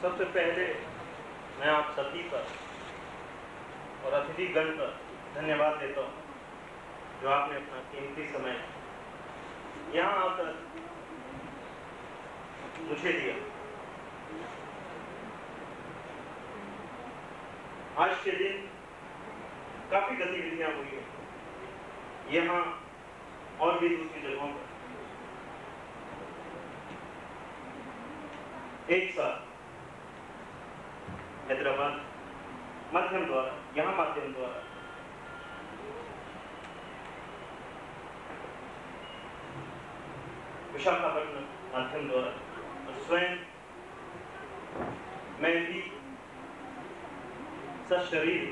सबसे पहले मैं आप सभी का और अतिथिगण का धन्यवाद देता हूँ जो आपने अपना कीमती समय यहाँ आकर मुझे दिया। आज के दिन काफी गतिविधियां हुई है यहाँ और भी दूसरी जगहों पर। एक साथ हैदराबाद माध्यम द्वारा, यहाँ माध्यम द्वारा विशाखापट्टनम माध्यम द्वारा और स्वयं मैं भी सशरीर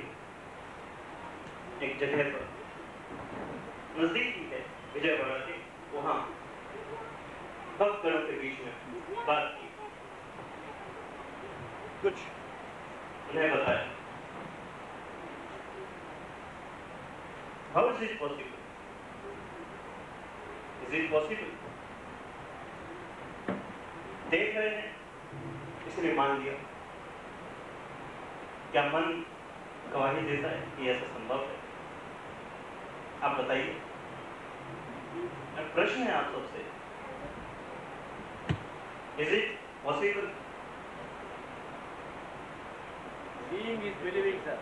एक जगह पर नजदीक ही है विजयवाड़ा के, वहां भक्तगणों के बीच में बात की, कुछ उन्हें बताया। How is it possible? Is it possible? देख रहे हैं इसलिए मान लिया। क्या मन गवाही देता है कि ऐसा संभव है? आप बताइए। प्रश्न है आप सबसे, Is it possible? Seeing is believing, sir.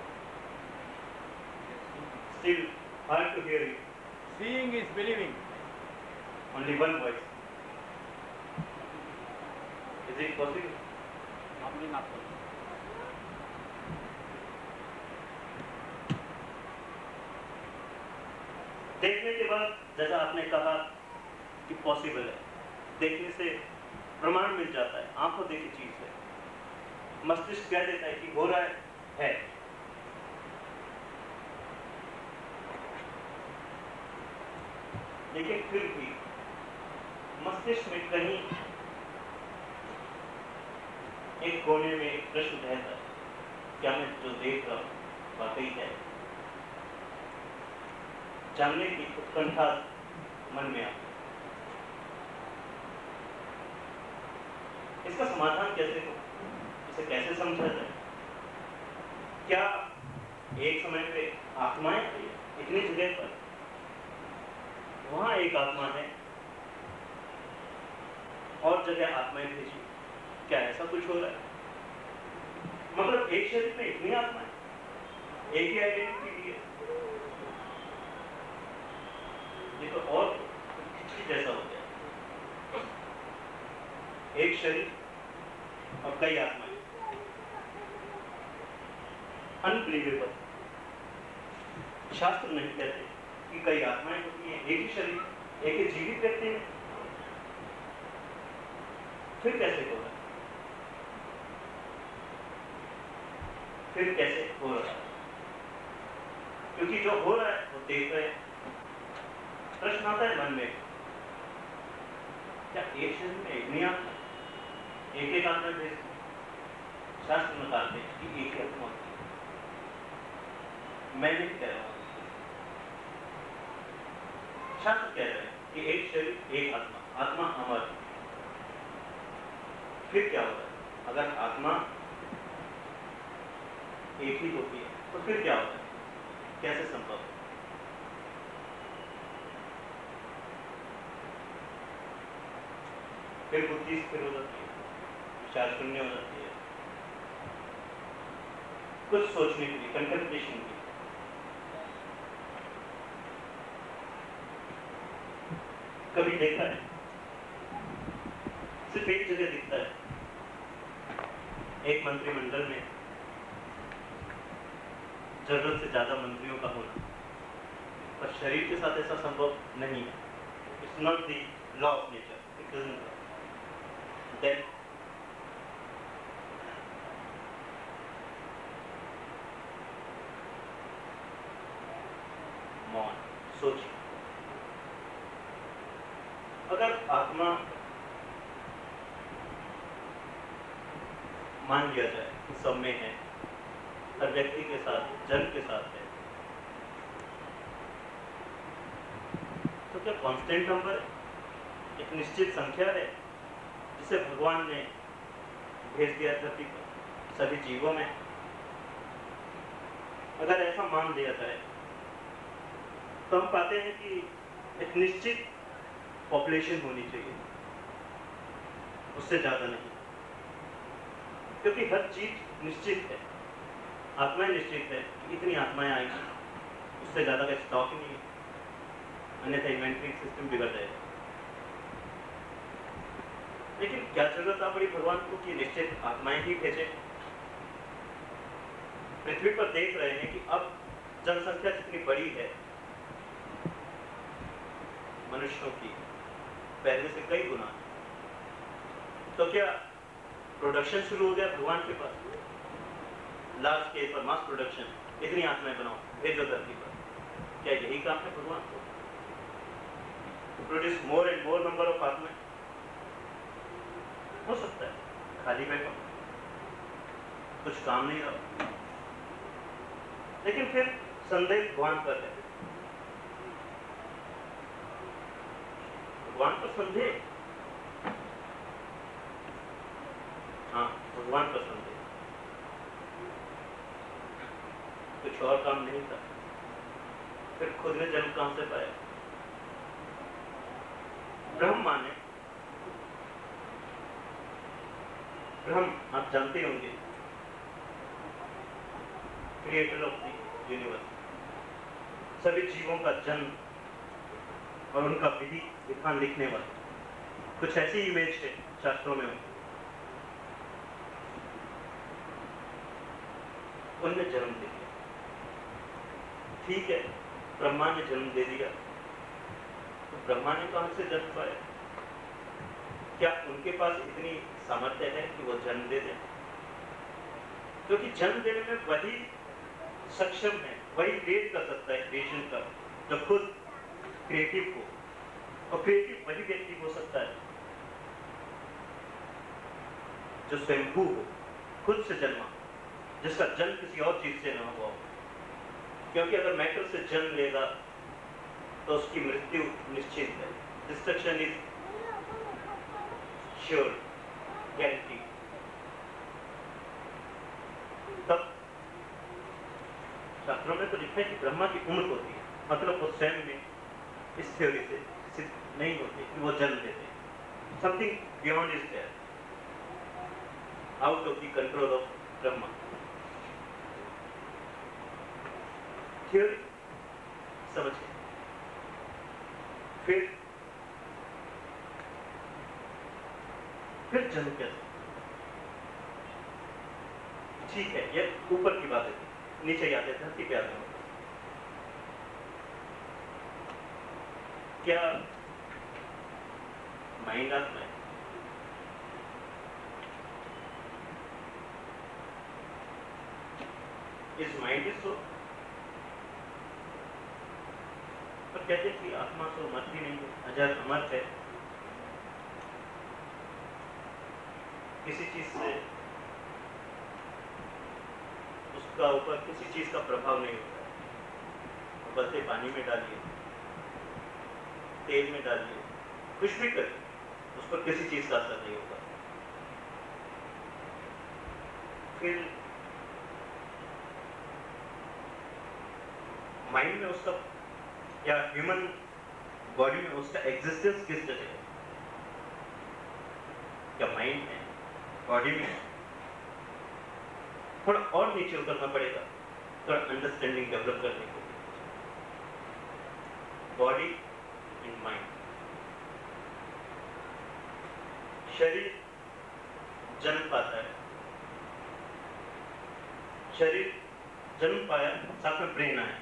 Still hard to hear you. Seeing is believing. Only one voice. Is it possible? Normally not possible. देखने के बाद जैसा आपने कहा कि पॉसिबल है, देखने से प्रमाण मिल जाता है, आंखों देखी चीज है, मस्तिष्क कह देता है कि हो रहा है। लेकिन फिर भी मस्तिष्क में कहीं एक कोने में एक प्रश्न रहता है, क्या मैं जो देख रहा हूं वाकई है? जानने की उत्कंठा मन में आती है। इसका समाधान कैसे हो, इसे कैसे समझा जाए? क्या एक समय पे आत्माएं थी इतनी जगह पर, वहां एक आत्मा है और जगह आत्माएं भेजी, क्या ऐसा कुछ हो रहा है? मतलब एक शरीर में इतनी आत्माएं, एक ही आइडेंटिटी दी है, ये तो और खिचड़ी जैसा हो गया। एक शरीर और कई आत्माएं, अनबिलीवेबल। शास्त्र नहीं कहते कि कई आत्माएं होती हैं, एक ही शरीर, एक ही जीवित व्यक्ति में। फिर कैसे हो रहा है? फिर कैसे हो रहा है? क्योंकि जो हो रहा है वो देख रहे हैं। प्रश्न आता है मन में, क्या एक शरीर में इतनी आत्मा, एक एक आत्मा भेज? शास्त्र बताते हैं कि एक ही आत्मा होती है। मैं नहीं कह रहा हूं, शास्त्र कह रहे हैं कि एक शरीर एक आत्मा, आत्मा अमर। फिर क्या होता है? अगर आत्मा एक ही होती है तो फिर क्या होता है? कैसे संभव है? फिर बुद्धि स्थिर हो जाती है, विचार शून्य हो जाती है, कुछ सोचने के लिए, कंटेम्पलेशन की। कभी देखा है सिर्फ एक जगह दिखता है, एक मंत्रिमंडल में जरूरत से ज्यादा मंत्रियों का होना, पर शरीर के साथ ऐसा संभव नहीं है। It's not the law of nature, it doesn't. Then मौन, सोचिए, अगर आत्मा मान लिया जाए कि सब में है, हर व्यक्ति के साथ, जन के साथ है, तो क्या कांस्टेंट नंबर है? एक निश्चित संख्या है जिसे भगवान ने भेज दिया धरती पर सभी जीवों में। अगर ऐसा मान लिया जाए तो हम पाते हैं कि एक निश्चित पॉपुलेशन होनी चाहिए, उससे ज्यादा नहीं, क्योंकि हर चीज निश्चित है। आत्माएं निश्चित है कि इतनी आत्माएं आएंगी, उससे ज्यादा का स्टॉक नहीं है, अन्यथा इन्वेंटरी सिस्टम बिगड़ जाएगा। लेकिन क्या जरूरत आ पड़ी भगवान को कि निश्चित आत्माएं ही भेजे? पृथ्वी पर देख रहे हैं कि अब जनसंख्या जितनी बड़ी है मनुष्यों की, पहले से कई गुना, तो क्या प्रोडक्शन शुरू हो गया भगवान के पास? लार्ज स्केल पर मास प्रोडक्शन, इतनी आत्माएं बनाओ, भेजो धरती पर। क्या यही काम है भगवान को? Produce more and more number of आत्माएं? हो सकता है खाली बैठो, कुछ काम नहीं रहा, लेकिन फिर संदेह भगवान पर है। भगवान पर संदेह, हाँ भगवान पर संदेह, कुछ और काम नहीं था। फिर खुद ने जन्म कहां से पाया? ब्रह्मा ने, ब्रह्म आप जानते होंगे, क्रिएटर ऑफ द यूनिवर्स, सभी जीवों का जन्म और उनका विधि विधान लिखने वाला। कुछ ऐसी इमेज है शास्त्रों में उनने जन्म दे दिया। ठीक है, ब्रह्मा ने जन्म दे दिया, तो ब्रह्मा ने कहां से जन्म पाया? क्या उनके पास इतनी सामर्थ्य है कि वो जन्म दे दें? क्योंकि जन्म देने में वही सक्षम है, वही क्रिएट कर सकता है क्रिएशन का, जो खुद क्रिएटिव हो, और क्रिएटिव वही व्यक्ति हो सकता है जो स्वयंभू हो, खुद से जन्मा, जिसका जन्म किसी और चीज से ना हुआ हो। क्योंकि अगर मैटर से जन्म लेगा तो उसकी मृत्यु निश्चित है, डिस्ट्रक्शन इज श्योर, गारंटी। तब शास्त्रों में तो लिखा है कि ब्रह्मा की उम्र होती है, मतलब वो स्वयं में इस थ्योरी से सिद्ध नहीं होती कि वो जन्म देते, something beyond is there, out of the control of Brahma. Theory समझिए। फिर जन्म कैसे? ठीक है, ये ऊपर की बात है, नीचे आते हैं, धरती पे आते हैं। क्या माइंड आत्मा है? इस माइंड इज सो, पर कहते कि आत्मा तो मरती नहीं है, अजर अमर है, किसी चीज से उसका ऊपर किसी चीज का प्रभाव नहीं होता है। उबलते पानी में डालिए, तेल में डालिए, कुछ भी करिए, उस पर किसी चीज का असर नहीं होगा। फिर माइंड में उसका या ह्यूमन बॉडी में उसका एग्जिस्टेंस किस जगह है? क्या माइंड है, बॉडी में? थोड़ा और नीचे उतरना पड़ेगा, थोड़ा अंडरस्टैंडिंग डेवलप करने को। बॉडी एंड माइंड, शरीर जन्म पाता है, शरीर जन्म पाया, साथ में ब्रेन आया,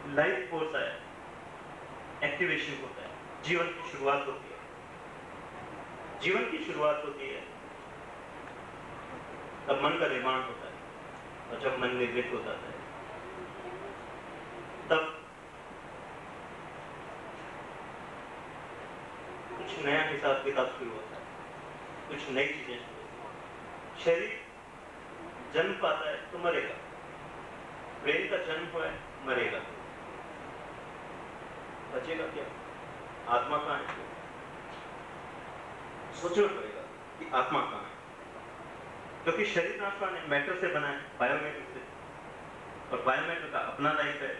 लाइफ फोर्स आया, एक्टिवेशन होता है, जीवन की शुरुआत होती है। जीवन की शुरुआत होती है तब मन का निर्माण होता है, और जब मन निर्मित हो जाता है तब कुछ नया हिसाब किताब शुरू होता है, कुछ नई चीजें शुरू होती हैं। शरीर जन्म पाता है तो मरेगा, ब्रेन का जन्म हुआ है, मरेगा, बचेगा क्या? आत्मा कहाँ है? सोचना पड़ेगा। कि आत्मा कहाँ है, क्योंकि शरीर नाशवान है, मैटर से बना है, बायोमेटर से, और बायोमेटर का अपना लाइफ है।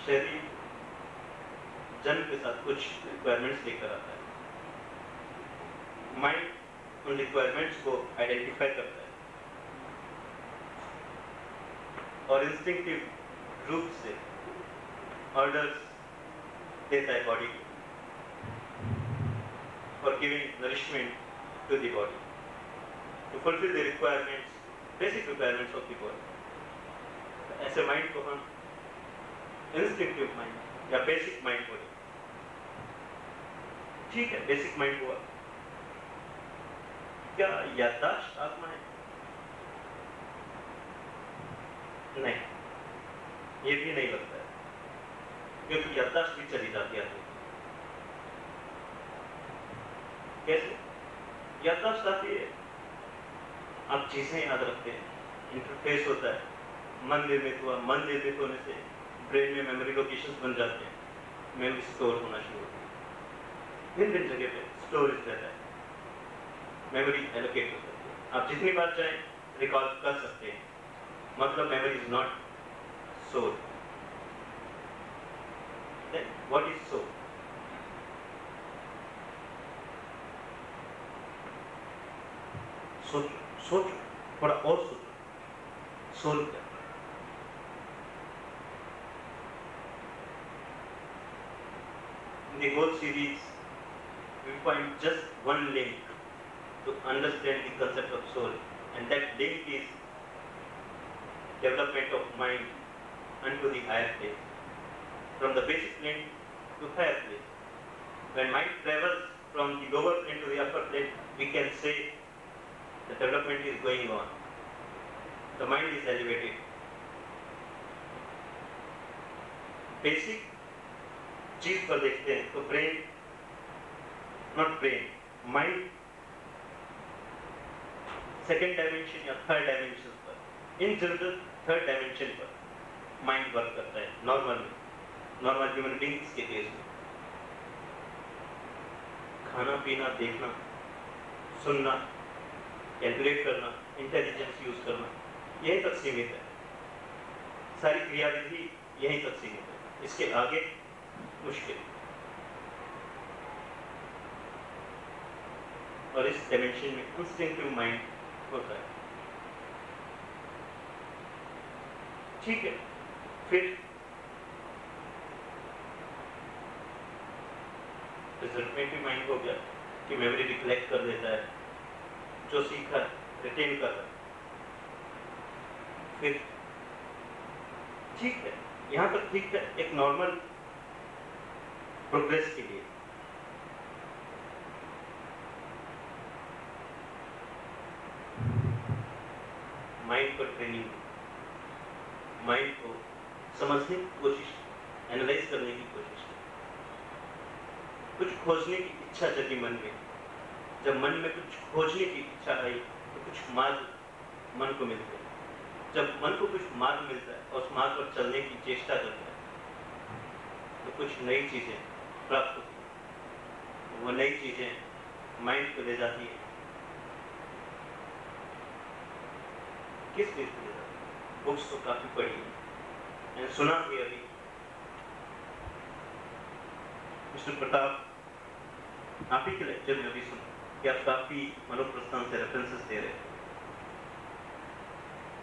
शरीर जन्म के साथ कुछ रिक्वायरमेंट्स लेकर आता है, माइंड उन रिक्वायरमेंट्स को आइडेंटिफाई करता है और इंस्टिंक्टिव रूप से ऑर्डर्स देता है बॉडी को for giving nourishment to the body, to fulfill the requirements, basic requirements of the body. ऐसे माइंड को हम इंस्टिंक्टिव माइंड या बेसिक माइंड बोले। ठीक है, बेसिक माइंड हुआ। क्या याददाश्त आत्मा है? नहीं, ये भी नहीं लगता है, क्योंकि याददाश्त भी चली जाती है। कैसे याददाश्त आती है? आप चीजें याद रखते हैं, इंटरफेस होता है, मन निर्मित हुआ, मन निर्मित होने से ब्रेन में मेमोरी लोकेशंस बन जाते हैं, मेमोरी स्टोर होना शुरू होती है, भिन्न भिन्न जगह पे स्टोरेज रहता है, मेमोरी एलोकेट हो सकती है। आप जितनी बार चाहें रिकॉल कर सकते हैं, मतलब memory is not soul. What is soul? सोचो, थोड़ा और सोचो, सोल क्या? In the whole series, we find just one link to understand the concept of soul, and that link is development of mind unto the higher place, from the basic plane to higher place. When mind travels from the lower plane to the upper plane, we can say the development is going on. The mind is elevated. Basic चीज पर देखते हैं तो brain, not brain, mind second dimension या third dimension पर, in general third dimension पर mind work करता है नॉर्मल ह्यूमन बींग्स के केस में। खाना पीना, देखना, सुनना, कैलकुलेट करना, इंटेलिजेंस यूज करना, यहीं तक सीमित है। सारी क्रियाविधि यहीं तक सीमित है, इसके आगे मुश्किल। और इस डायमेंशन में इंस्टिंक्टिव माइंड होता है। ठीक है, फिर रिजल्टेटिव माइंड हो गया कि मेमोरी रिफ्लेक्ट कर देता है, जो सीखा रिटेन कर रहा है। फिर ठीक है, यहां तक ठीक है, एक नॉर्मल प्रोग्रेस के लिए। माइंड पर ट्रेनिंग, माइंड को समझने की कोशिश, एनालाइज करने की कोशिश, कुछ खोजने की इच्छा जगी मन में। जब मन में कुछ खोजने की इच्छा आई तो कुछ मार्ग मन को मिलते हैं। जब मन को कुछ मार्ग मिलता है और उस मार्ग पर चलने की चेष्टा करता है तो कुछ नई चीजें प्राप्त होती है। वो नई चीजें माइंड को ले जाती है, किस चीज को ले जाती है? बुक्स तो काफी पढ़ी है, मैंने सुना भी अभी मिस्टर प्रताप आप ही के लेक्चर में अभी सुना कि आप काफी मनोप्रस्थान से रेफरेंसेस दे रहे हैं।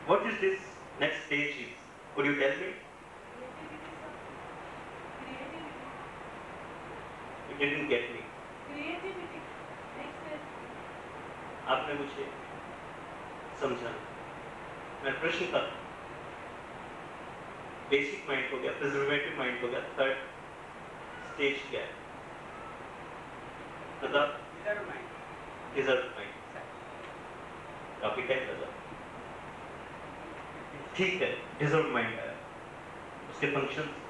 What is this next stage is? Could you tell me? You didn't get me. Creativity. Next step. आपने मुझे समझा। मैं प्रश्न था, बेसिक माइंड हो गया, प्रिजर्वेटिव माइंड हो गया, थर्ड स्टेज क्या है? मतलब रिजर्व माइंड। काफी टाइम लगा। ठीक है, रिजर्व माइंड आया, उसके functions.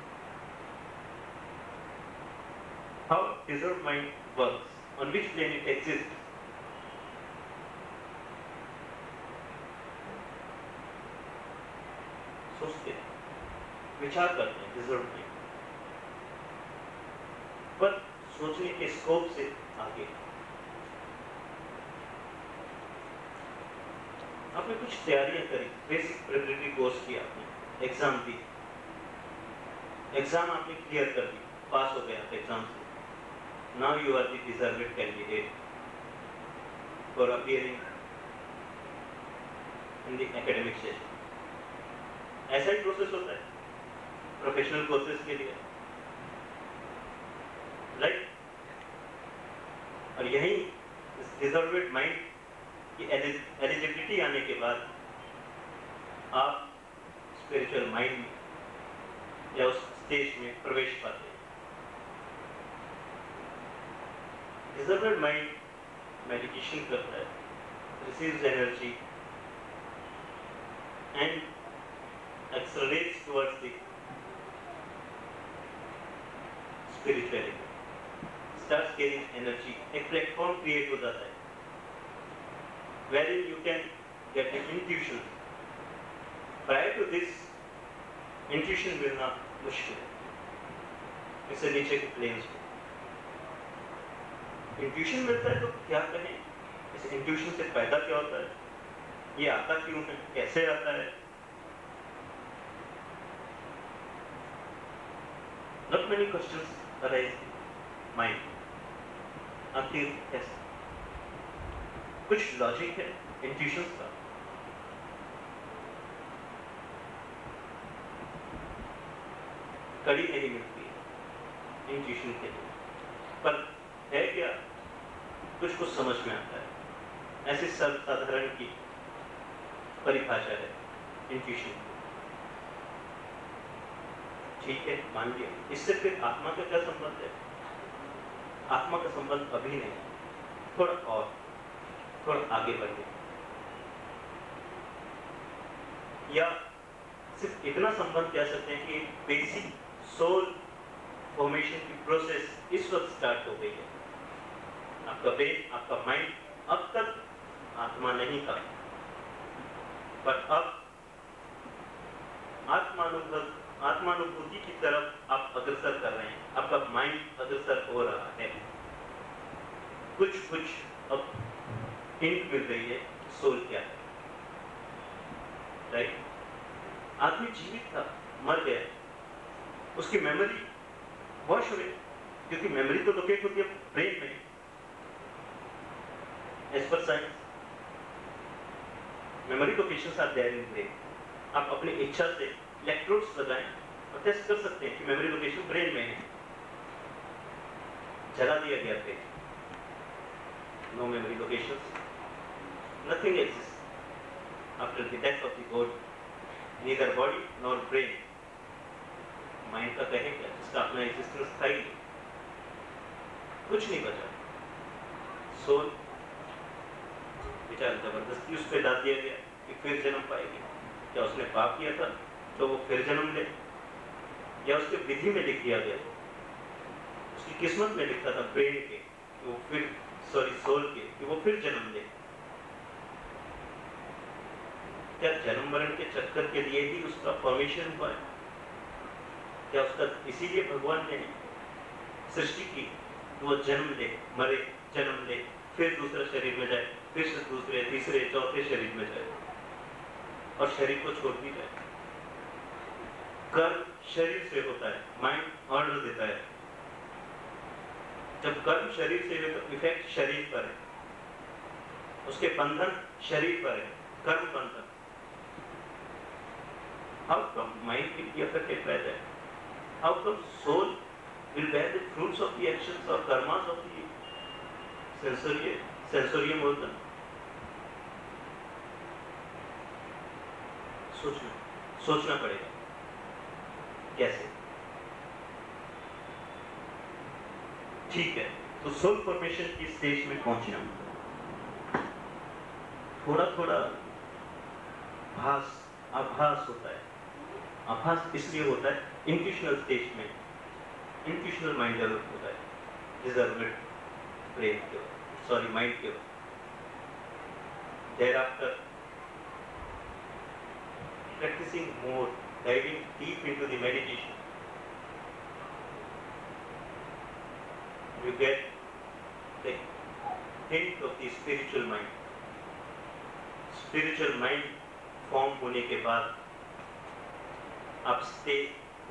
How reserved mind works, on which plane it exists. सोचते हैं, विचार करते हैं रिजर्व माइंड। पर सोचने के स्कोप से आगे। आपने कुछ तैयारियां करी, बेसिक प्रिपरेटरी कोर्स किया आपने, एग्जाम दी, एग्जाम आपने क्लियर कर दी, पास हो गए आप एग्जाम से। Now you are the deserved candidate for appearing in the academic session. ऐसा ही प्रोसेस होता है प्रोफेशनल कोर्सेज के लिए, राइट? और यही डिजर्व्ड माइंड की एलिजिबिलिटी आने के बाद आप स्पिरिचुअल माइंड में या उस स्टेज में प्रवेश पाते हैं। डिजर्व्ड माइंड मेडिटेशन करता है, receives energy and accelerates towards the spirituality, starts gaining energy. एक प्लेटफॉर्म क्रिएट हो जाता है wherein you can get the intuition. Prior to this, intuition मिलना मुश्किल है। इससे नीचे के प्लेन्स में इंट्यूशन मिलता है तो क्या कहें, इस इंट्यूशन से फायदा क्या होता है, ये आता क्यों है, कैसे आता है? Not many questions arise in mind. आखिर कैसे? कुछ लॉजिक है इंट्यूशन का, कड़ी नहीं मिलती है इंट्यूशन के लिए, पर है क्या, कुछ कुछ समझ में आता है। ऐसी सर्वसाधारण की परिभाषा है इंट्यूशन की। ठीक है, मान लिया। इससे फिर आत्मा का क्या संबंध है? आत्मा का संबंध अभी नहीं, थोड़ा आगे बढ़े, या सिर्फ इतना संबंध कह सकते हैं कि बेसिक सोल फॉर्मेशन की प्रोसेस इस वक्त स्टार्ट हो गई है। आपका ब्रेन, आपका माइंड अब तक आत्मा नहीं था, पर अब आत्मानुभूति की तरफ आप अग्रसर कर रहे हैं, आपका माइंड अग्रसर हो रहा है। कुछ अब हिंट मिल रही है सोल क्या है, राइट? आदमी जीवित था, मर गया, उसकी मेमोरी वॉश हो गई, क्योंकि मेमोरी तो लोकेट होती है ब्रेन में। As per science, memory locations are there in brain. आप अपनी इच्छा से इलेक्ट्रोड्स लगाएं और टेस्ट कर सकते हैं कि मेमोरी लोकेशन ब्रेन में है। जला दिया गया brain, no memory locations, nothing exists after the death of the body, neither body nor brain. Mind का कहे क्या, जिसका अपना एग्जिस्टेंस था ही, कुछ नहीं बचा। सोल बेचारा जबरदस्ती उस पर डाल दिया गया कि फिर जन्म पाएगी। क्या उसने पाप किया था तो वो फिर जन्म ले, या उसके विधि में लिख दिया गया, उसकी किस्मत में लिखा था ब्रेन के कि वो फिर, सोल के कि वो फिर जन्म ले? क्या जन्म मरण के चक्कर के लिए ही उसका फॉर्मेशन हुआ है? क्या उसका इसीलिए भगवान ने सृष्टि की कि वो जन्म ले, मरे, जन्म ले, फिर दूसरा शरीर में जाए, फिर से दूसरे, तीसरे, चौथे शरीर में जाए और शरीर को छोड़ भी जाए? कर्म शरीर से होता है, माइंड ऑर्डर देता है। जब कर्म शरीर से होता है, इफेक्ट शरीर पर है, उसके बंधन शरीर पर है, कर्म बंधन। How come mind will be affected by that? How come soul will bear the fruits of the actions or karmas of the sensorium organ? सोचना पड़ेगा कैसे। ठीक है, तो सोल फॉर्मेशन की स्टेज में पहुंचना, थोड़ा आभास होता है। आभास इसलिए होता है इंट्यूशनल स्टेज में, इंट्यूशनल माइंड डेवलप होता है रिजर्व्ड ब्रेन के वक्त, सॉरी माइंड के वक्त। thereafter practicing more, diving deep into the meditation, you get the hint of the spiritual mind. Spiritual mind form होने के बाद आप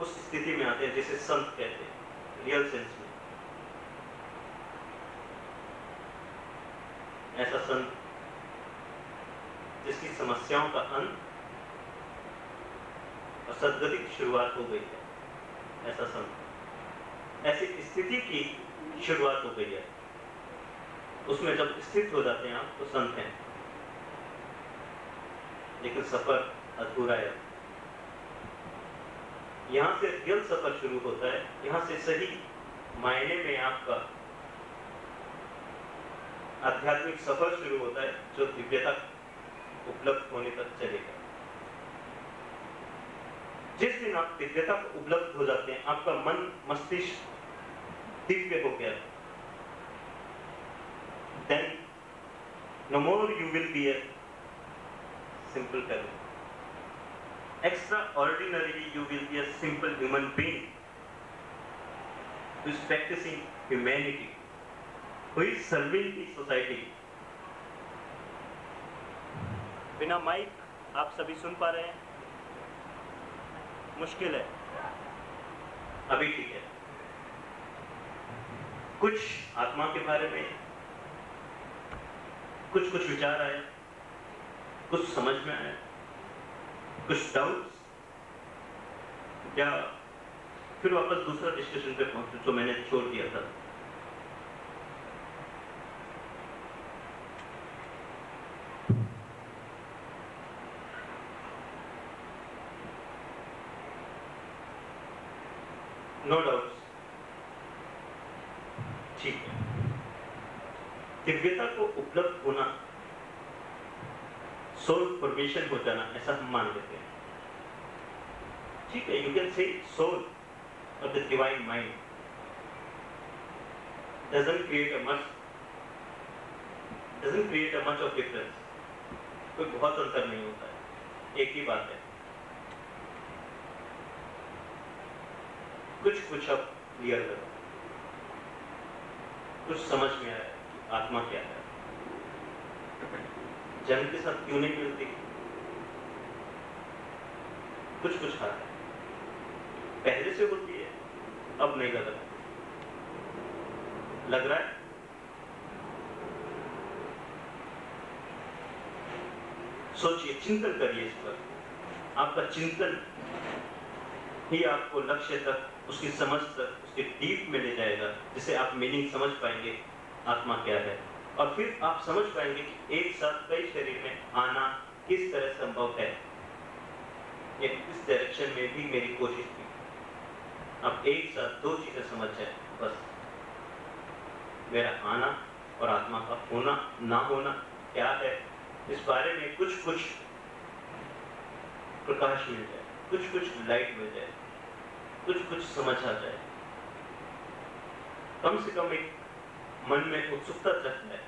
उस स्थिति में आते हैं जिसे संत कहते हैं, रियल सेंस में। ऐसा संत जिसकी समस्याओं का अंत और सद्गति की शुरुआत हो गई है, ऐसा संत, ऐसी स्थिति की शुरुआत हो गई है, उसमें जब स्थित हो जाते हैं आप तो संत हैं। लेकिन सफर अधूरा है। यहां से रियल सफर शुरू होता है, यहां से सही मायने में आपका आध्यात्मिक सफर शुरू होता है, जो दिव्यता उपलब्ध होने तक चलेगा। जिस दिन आप दिव्यता को उपलब्ध हो जाते हैं, आपका मन मस्तिष्क दिव्य हो गया, then no more you will be a simple fellow. Extraordinarily, you will be a simple human being who is practicing humanity, who is serving the society. बिना माइक आप सभी सुन पा रहे हैं? मुश्किल है। अभी ठीक है। कुछ आत्मा के बारे में कुछ विचार आए, कुछ समझ में आया, कुछ डाउट्स, या फिर वापस दूसरा डिस्कशन पे पहुंचे जो मैंने छोड़ दिया था। नो डाउट्स, ठीक है। दिव्यता को उपलब्ध होना, सोल फॉर्मेशन हो जाना, ऐसा हम मान लेते हैं। ठीक है, यू कैन से सोल और the divine mind doesn't create a much of difference. कोई बहुत अंतर नहीं होता है, एक ही बात है। कुछ अब क्लियर करो, कुछ समझ में आया कि आत्मा क्या है, जन्म के साथ क्यों नहीं मिलती, कुछ आता है, पहले से होती है, अब नहीं लग रहा है। सोचिए, चिंतन करिए इस पर। आपका चिंतन ही आपको लक्ष्य तक, उसकी समझ तक, उसके डीप में ले जाएगा, जिससे आप मीनिंग समझ पाएंगे आत्मा क्या है, और फिर आप समझ पाएंगे कि एक साथ कई शरीर में आना किस तरह संभव है। इस डायरेक्शन में भी मेरी कोशिश थी। अब एक साथ दो चीजें समझ जाए, बस मेरा आना और आत्मा का होना ना होना क्या है, इस बारे में कुछ प्रकाश मिल जाए, कुछ लाइट मिल जाए, कुछ समझ आ जाए, कम से कम एक मन में उत्सुकता जगता है।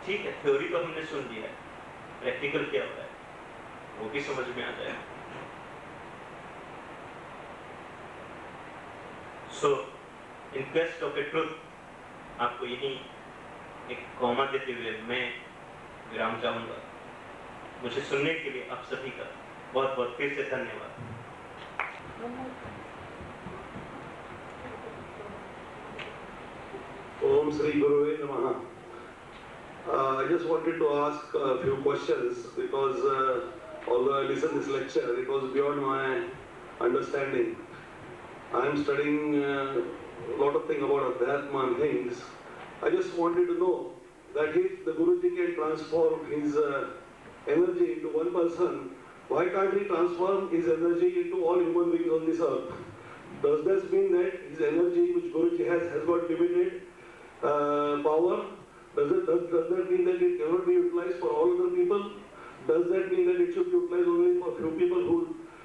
ठीक है, थ्योरी तो हमने सुन लिया है, प्रैक्टिकल क्या होता है वो भी समझ में आ जाए। सो इन क्वेस्ट ऑफ ए ट्रुथ, आपको यही एक कॉमा देते हुए मैं विराम चाहूंगा। मुझे सुनने के लिए आप सभी का बहुत बहुत फिर से धन्यवाद। Om Sri Gurave Namaha. I just wanted to ask a few questions because although I listened this lecture, it was beyond my understanding. I am studying a lot of things about Adhyatma and things. I just wanted to know that if the Guruji can transform his energy into one person, why can't he transform his energy into all human beings on this earth? Does this mean that his energy which Guruji has got limited power? Does that mean that it cannot be utilized for all other people? Does that mean that it should be utilized only for few people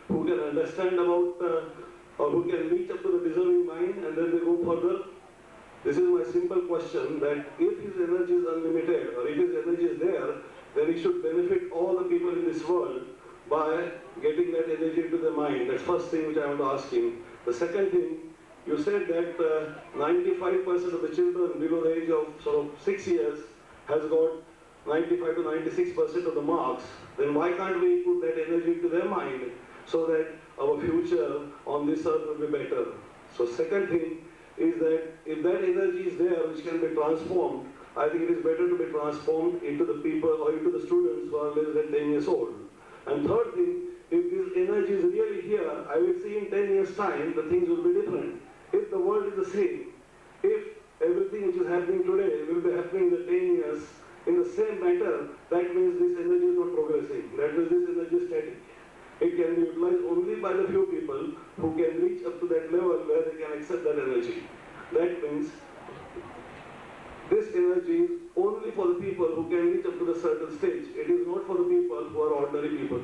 who can understand about or who can reach up to the deserving mind and then they go further? This is my simple question, that if his energy is unlimited or if his energy is there, then he should benefit all the people in this world by getting that energy into the mind. That's first thing which I want to ask him. The second thing, you said that 95% of the children below the age of sort of 6 years has got 95 to 96% of the marks. Then why can't we put that energy into their mind so that our future on this earth will be better? So second thing is that if that energy is there which can be transformed, I think it is better to be transformed into the people or into the students who are less than 10 years old. And third thing, if this energy is really here, I will see in 10 years' time the things will be different. If the world is the same, if everything which is happening today will be happening in the 10 years in the same manner, that means this energy is not progressing. That means this energy is static. It can be utilized only by the few people who can reach up to that level where they can accept that energy. That means this energy is only for the people who can reach up to the certain stage. It is not for the people who are ordinary people.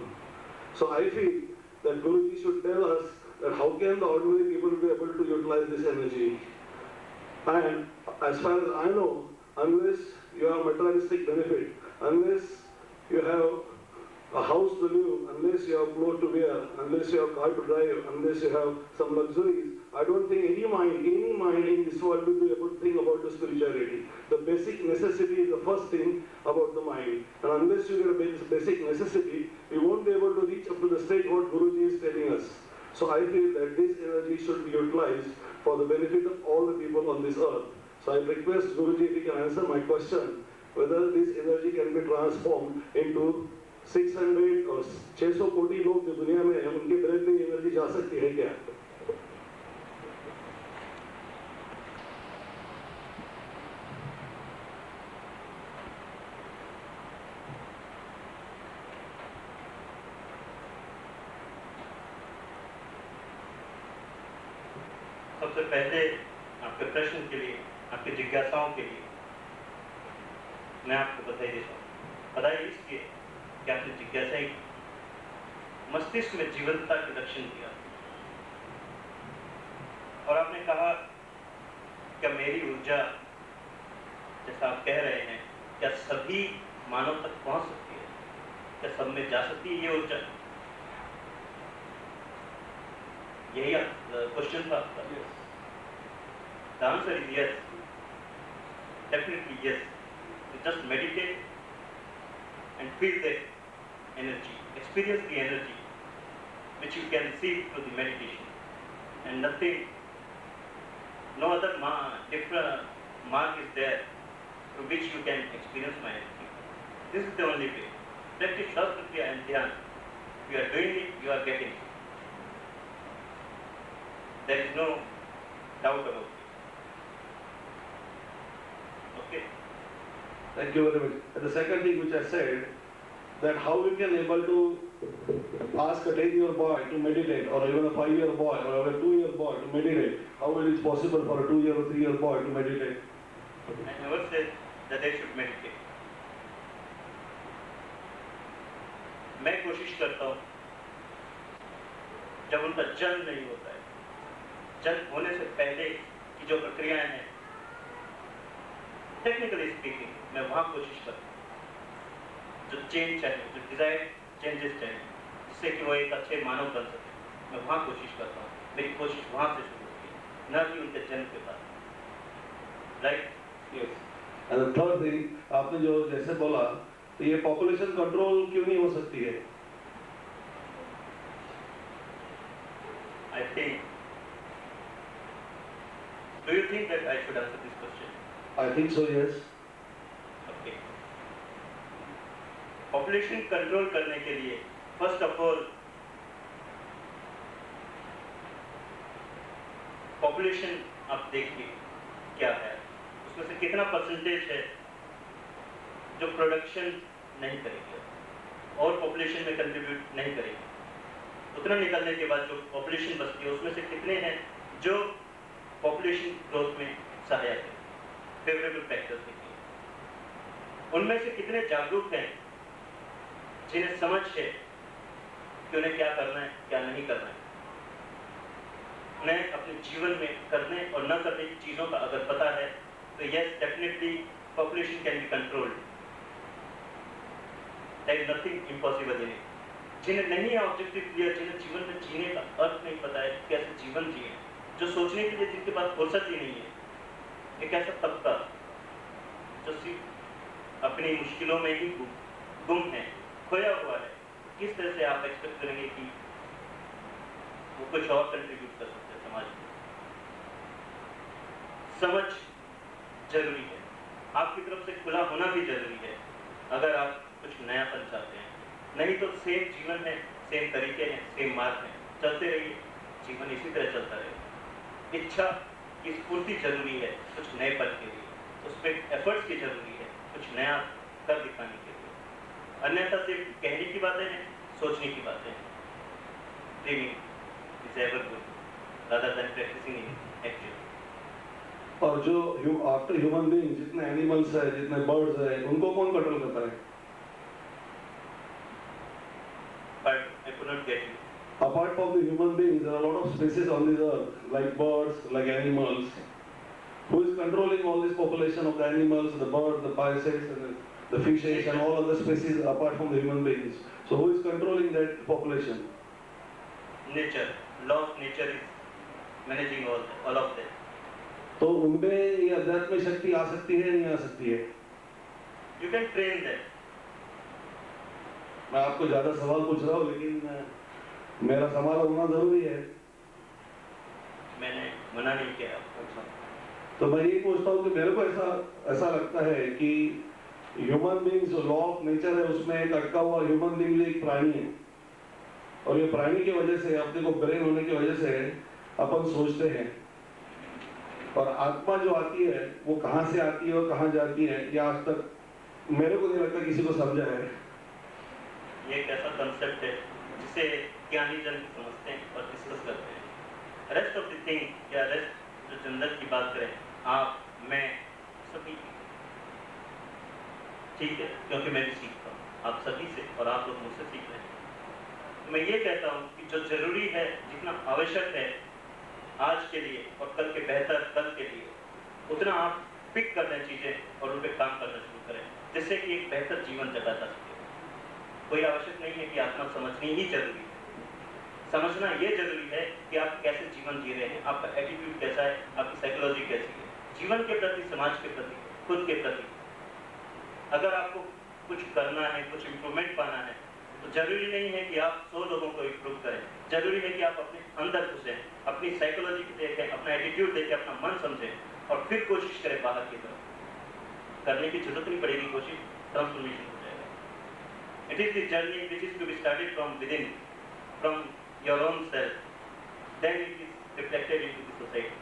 So I feel that Guruji should tell us that how can the ordinary people be able to utilize this energy. And as far as I know, unless you have materialistic benefit, unless you have a house to live, unless you have clothes to wear, unless you have car to drive, unless you have some luxuries, I don't think any mind in this world will be able to think about the spirituality. The basic necessity is the first thing about the mind. And unless you get a basic necessity, you won't be able to reach up to the stage what Guruji is telling us. So I feel that this energy should be utilized for the benefit of all the people on this earth. So I request Guruji if he can answer my question, whether this energy can be transformed into 600 और 600 कोटि लोग जो दुनिया में हैं, उनके brain में energy जा सकती है क्या? सबसे पहले आपके प्रश्न के लिए, आपकी जिज्ञासाओं के लिए मैं आपको बधाई देता हूँ। बधाई इसलिए कि आपने जिज्ञासा मस्तिष्क में जीवंतता के लक्षण दिया और आपने कहा क्या मेरी ऊर्जा, जैसा आप कह रहे हैं, क्या सभी मानव तक पहुंच सकती है? क्या सब में जा सकती है ये ऊर्जा? यही क्वेश्चन था आपका? The answer is yes. Definitely yes. You just meditate and feel the energy, experience the energy which you can receive through the meditation, and nothing, no other different mark is there through which you can experience my energy. This is the only way. Practice Shastra and Dhyan. If you are doing it, you are getting it. There is no doubt about it. Okay. Thank you very much. And the second thing which I said, that how we can able to ask a 10-year boy to meditate, or even a 5-year boy, or a 2-year boy to meditate, how it is possible for a 2-year or 3-year boy to meditate? I never said that they should meditate. मैं कोशिश करता हूँ जब उनका जन्म नहीं होता है, जन्म होने से पहले की जो प्रक्रियाएं हैं, टेक्निकली स्पीकिंग, मैं वहाँ कोशिश करता हूँ जो चेंज चाहिए, जो डिजायर्ड चेंजेस चाहिए, जिससे कि वो एक अच्छे मानव बन सके, मैं वहाँ कोशिश करता हूँ। मेरी कोशिश वहाँ से शुरू होती है, न कि उनके जन्म के बाद। Right? Yes. And the third thing, आपने जो जैसे बोला, तो ये पॉपुलेशन कंट्रोल क्यों नहीं हो सकती है? I think. Do you think that I should answer this question? I think so, yes. Okay. Population control करने के लिए फर्स्ट ऑफ ऑल पॉपुलेशन आप देखिए क्या है, उसमें से कितना परसेंटेज है जो प्रोडक्शन नहीं करेगी और पॉपुलेशन में कंट्रीब्यूट नहीं करेगी। उतना निकलने के बाद जो पॉपुलेशन बचती है उसमें से कितने हैं जो पॉपुलेशन ग्रोथ में सहायक है, फेवरेबल फैक्टर्स देखिए। उनमें से कितने जागरूक हैं जिन्हें समझ है कि उन्हें क्या करना है, क्या नहीं करना है। उन्हें अपने जीवन में करने और न करने की चीज़ों का अगर पता है तो yes, definitely population can be controlled. There is nothing impossible in it. जिन्हें नहीं है ऑब्जेक्टिव क्लियर, जिन्हें जीवन में जीने का अर्थ नहीं पता है, कैसे जीवन जिए, जो सोचने के लिए जिनके पास फुर्सत ही नहीं है, एक ऐसा तबका जो सिर्फ अपनी मुश्किलों में ही गुम है, खोया हुआ है, किस तरह से आप एक्सपेक्ट करेंगे कि वो कुछ और कंट्रीब्यूट कर सकते हैं समाज में? समझ जरूरी है, आपकी तरफ से खुला होना भी जरूरी है अगर आप कुछ नयापन चाहते हैं। नहीं तो सेम जीवन है, सेम तरीके हैं, सेम मार्ग हैं, चलते रहिए, जीवन इसी तरह चलता रहेगा। इच्छा की स्फूर्ति जरूरी है कुछ नए पद के लिए, उस पर एफर्ट्स की जरूरी है कुछ नया कर दिखाने के लिए। अन्यथा सिर्फ कहने की बातें हैं, सोचने की बातें हैं। Dreaming is ever good rather than practising in actually. और जो आफ्टर ह्यूमन बीइंग जितने एनिमल्स है, जितने बर्ड्स है, उनको कौन कंट्रोल करता है? But I could not get you. Apart from the human beings, there are a lot of species on this earth, like birds, like animals. Who is controlling all this population of the animals, the birds, the parasites, and the fishes, and all other species apart from the human beings? So who is controlling that population? Nature, law of nature is managing all of them. तो उनमें ये अध्यात्म शक्ति आ सकती है, नहीं आ सकती है? You can train them. मैं आपको ज्यादा सवाल पूछ रहा हूँ, लेकिन मेरा सवाल होना जरूरी है। मैंने मना नहीं किया। अच्छा, तो मैं ये पूछता हूँ कि मेरे को ऐसा लगता है कि ह्यूमन बीइंग जो लॉ ऑफ नेचर है उसमें एक अटका हुआ ह्यूमन बीइंग एक प्राणी है, और ये प्राणी की वजह से, अपने को ब्रेन होने की वजह से अपन सोचते हैं, और आत्मा जो आती है वो कहाँ से आती है और कहाँ जाती है, ये आज तक मेरे को नहीं लगता किसी को समझा है। ये एक ऐसा कंसेप्ट है जिसे ज्ञानी जन समझते हैं और डिस्कस करते हैं। रेस्ट ऑफ द थिंग या रेस्ट जो जनरल की बात करें, आप, मैं, सभी ठीक है, क्योंकि मैं भी सीखता हूँ आप सभी से और आप लोग मुझसे सीख रहे हैं। तो मैं ये कहता हूँ कि जो जरूरी है, जितना आवश्यक है आज के लिए और कल के बेहतर कल के लिए, उतना आप पिक कर लें चीजें और उन पर काम करना शुरू करें, जिससे कि एक बेहतर जीवन कटा जा सके। कोई आवश्यक नहीं है कि आत्मा समझनी ही जरूरी है। समझना ये जरूरी है कि आप कैसे जीवन जी रहे हैं, आपका एटीट्यूड कैसा है, आपकी साइकोलॉजी कैसी है, जीवन के प्रति, समाज के प्रति, खुद के प्रति। अगर आपको कुछ करना है, कुछ इंप्रूवमेंट पाना है, तो जरूरी नहीं है कि आप 100 लोगों को इंप्रूव करें। जरूरी है कि आप अपने अंदर घुसें, अपनी साइकोलॉजी देखें, अपना एटीट्यूड देखें, अपना मन समझें और फिर कोशिश करें बाहर की तरफ। करने की जरूरत नहीं पड़ेगी कोशिश, ट्रांसफॉर्मेशन हो जाएगा। It is the journey which is to be started from within, from your own self. Then it is reflected into the society.